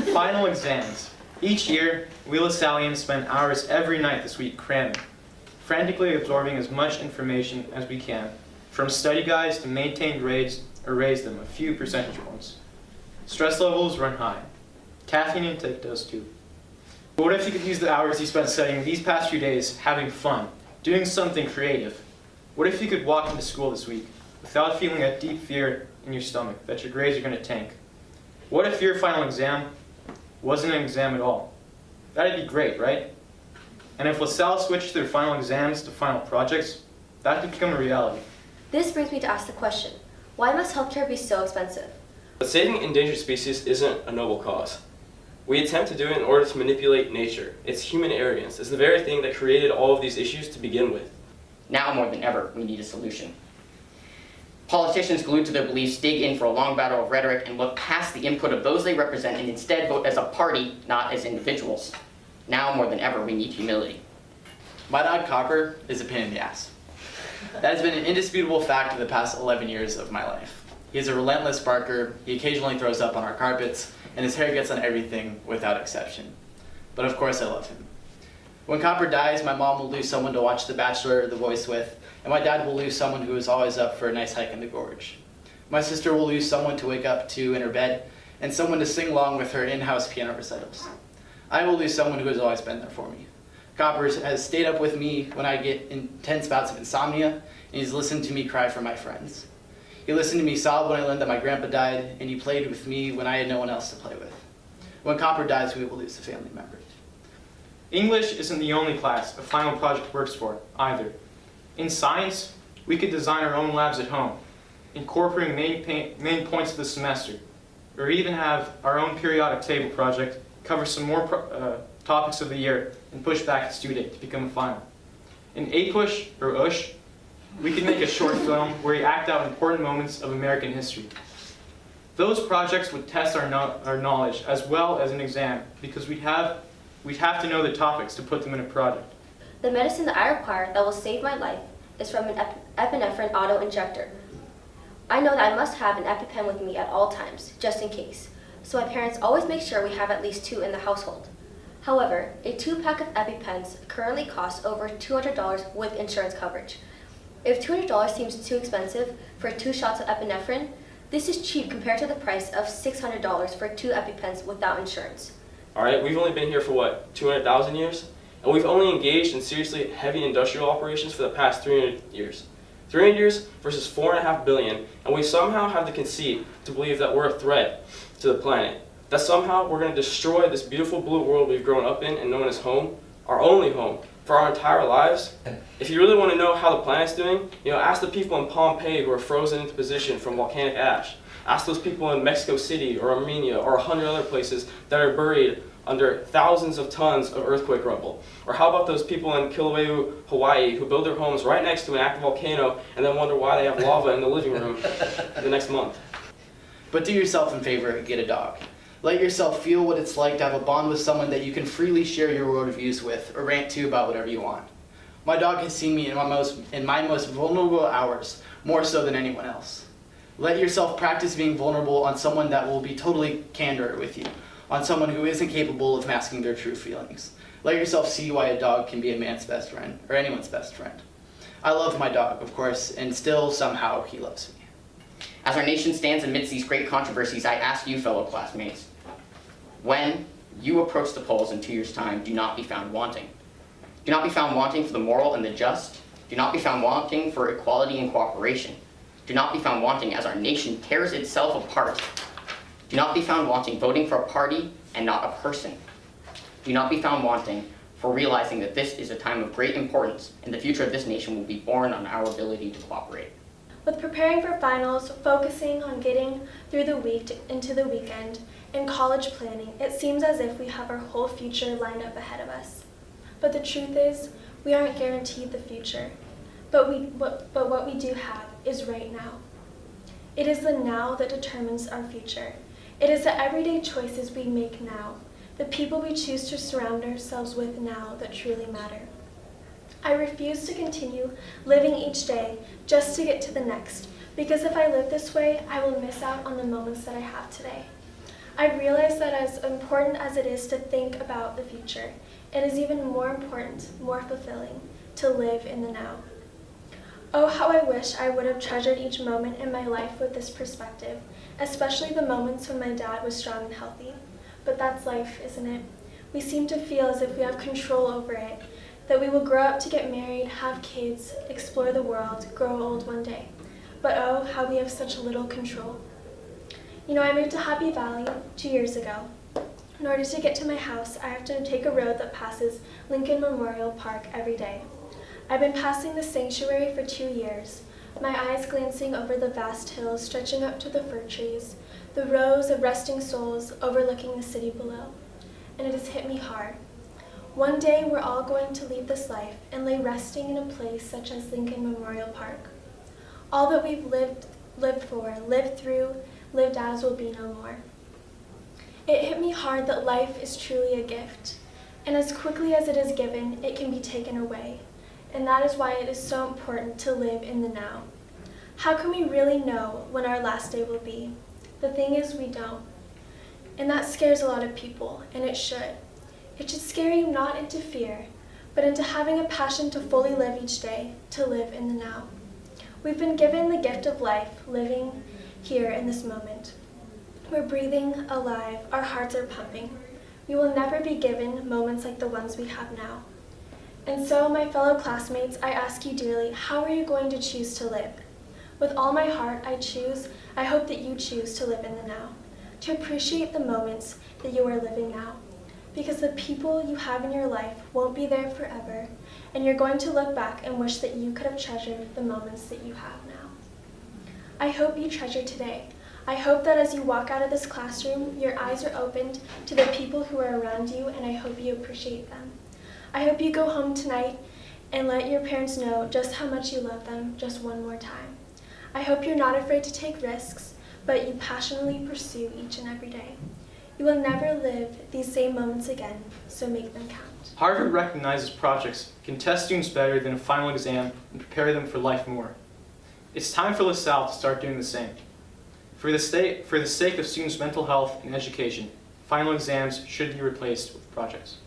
Final exams. Each year, we Lasallians spend hours every night this week cramming, frantically absorbing as much information as we can, from study guides to maintain grades or raise them a few percentage points. Stress levels run high. Caffeine intake does too. But what if you could use the hours you spent studying these past few days having fun, doing something creative? What if you could walk into school this week without feeling that deep fear in your stomach that your grades are going to tank? What if your final exam wasn't an exam at all? That'd be great, right? And if LaSalle switched their final exams to final projects, that could become a reality. This brings me to ask the question, why must healthcare be so expensive? But saving endangered species isn't a noble cause. We attempt to do it in order to manipulate nature. It's human arrogance. It's the very thing that created all of these issues to begin with. Now more than ever, we need a solution. Politicians glued to their beliefs dig in for a long battle of rhetoric and look past the input of those they represent and instead vote as a party, not as individuals. Now more than ever, we need humility. My dog Copper is a pain in the ass. That has been an indisputable fact of the past 11 years of my life. He is a relentless barker, he occasionally throws up on our carpets, and his hair gets on everything without exception. But of course I love him. When Copper dies, my mom will lose someone to watch The Bachelor or The Voice with, and my dad will lose someone who is always up for a nice hike in the gorge. My sister will lose someone to wake up to in her bed, and someone to sing along with her in-house piano recitals. I will lose someone who has always been there for me. Copper has stayed up with me when I get intense bouts of insomnia, and he's listened to me cry for my friends. He listened to me sob when I learned that my grandpa died, and he played with me when I had no one else to play with. When Copper dies, we will lose a family member. English isn't the only class a final project works for, either. In science, we could design our own labs at home, incorporating main points of the semester, or even have our own periodic table project cover some more topics of the year and push back its due date to become a final. In A-Push, or USH, we could make a short film where we act out important moments of American history. Those projects would test our knowledge as well as an exam because we'd have to know the topics to put them in a project. The medicine that I require that will save my life is from an epinephrine auto-injector. I know that I must have an EpiPen with me at all times, just in case, so my parents always make sure we have at least 2 in the household. However, a 2-pack of EpiPens currently costs over $200 with insurance coverage. If $200 seems too expensive for 2 shots of epinephrine, this is cheap compared to the price of $600 for 2 EpiPens without insurance. Alright, we've only been here for what, 200,000 years? And we've only engaged in seriously heavy industrial operations for the past 300 years. 300 years versus 4.5 billion, and we somehow have the conceit to believe that we're a threat to the planet. That somehow we're going to destroy this beautiful blue world we've grown up in and known as home, our only home, for our entire lives. If you really want to know how the planet's doing, ask the people in Pompeii who are frozen into position from volcanic ash. Ask those people in Mexico City or Armenia or 100 other places that are buried under thousands of tons of earthquake rubble. Or how about those people in Kilauea, Hawaii, who build their homes right next to an active volcano and then wonder why they have lava in the living room the next month? But do yourself a favor and get a dog. Let yourself feel what it's like to have a bond with someone that you can freely share your worldviews with or rant to about whatever you want. My dog has seen me in my most vulnerable hours, more so than anyone else. Let yourself practice being vulnerable on someone that will be totally candid with you, on someone who isn't capable of masking their true feelings. Let yourself see why a dog can be a man's best friend, or anyone's best friend. I love my dog, of course, and still somehow he loves me. As our nation stands amidst these great controversies, I ask you, fellow classmates, when you approach the polls in 2 years' time, do not be found wanting. Do not be found wanting for the moral and the just. Do not be found wanting for equality and cooperation. Do not be found wanting as our nation tears itself apart. Do not be found wanting voting for a party and not a person. Do not be found wanting for realizing that this is a time of great importance and the future of this nation will be born on our ability to cooperate. With preparing for finals, focusing on getting through the week into the weekend, and college planning, it seems as if we have our whole future lined up ahead of us. But the truth is, we aren't guaranteed the future. But what we do have is right now. It is the now that determines our future. It is the everyday choices we make now, the people we choose to surround ourselves with now that truly matter. I refuse to continue living each day just to get to the next, because if I live this way, I will miss out on the moments that I have today. I realized that as important as it is to think about the future, it is even more important, more fulfilling, to live in the now. Oh, how I wish I would have treasured each moment in my life with this perspective, especially the moments when my dad was strong and healthy. But that's life, isn't it? We seem to feel as if we have control over it, that we will grow up to get married, have kids, explore the world, grow old one day. But oh, how we have such little control. You know, I moved to Happy Valley 2 years ago. In order to get to my house, I have to take a road that passes Lincoln Memorial Park every day. I've been passing the sanctuary for 2 years, my eyes glancing over the vast hills stretching up to the fir trees, the rows of resting souls overlooking the city below. And it has hit me hard. One day we're all going to leave this life and lay resting in a place such as Lincoln Memorial Park. All that we've lived for, lived through, lived as will be no more. It hit me hard that life is truly a gift, and as quickly as it is given, it can be taken away. And that is why it is so important to live in the now. How can we really know when our last day will be? The thing is, we don't. And that scares a lot of people, and it should. It should scare you not into fear, but into having a passion to fully live each day, to live in the now. We've been given the gift of life, living here in this moment. We're breathing, alive, our hearts are pumping. We will never be given moments like the ones we have now. And so, my fellow classmates, I ask you dearly, how are you going to choose to live? With all my heart, I hope that you choose to live in the now, to appreciate the moments that you are living now. Because the people you have in your life won't be there forever, and you're going to look back and wish that you could have treasured the moments that you have now. I hope you treasure today. I hope that as you walk out of this classroom, your eyes are opened to the people who are around you, and I hope you appreciate them. I hope you go home tonight and let your parents know just how much you love them just one more time. I hope you're not afraid to take risks, but you passionately pursue each and every day. You will never live these same moments again, so make them count. Harvard recognizes projects can test students better than a final exam and prepare them for life more. It's time for LaSalle to start doing the same. For the sake of students' mental health and education, final exams should be replaced with projects.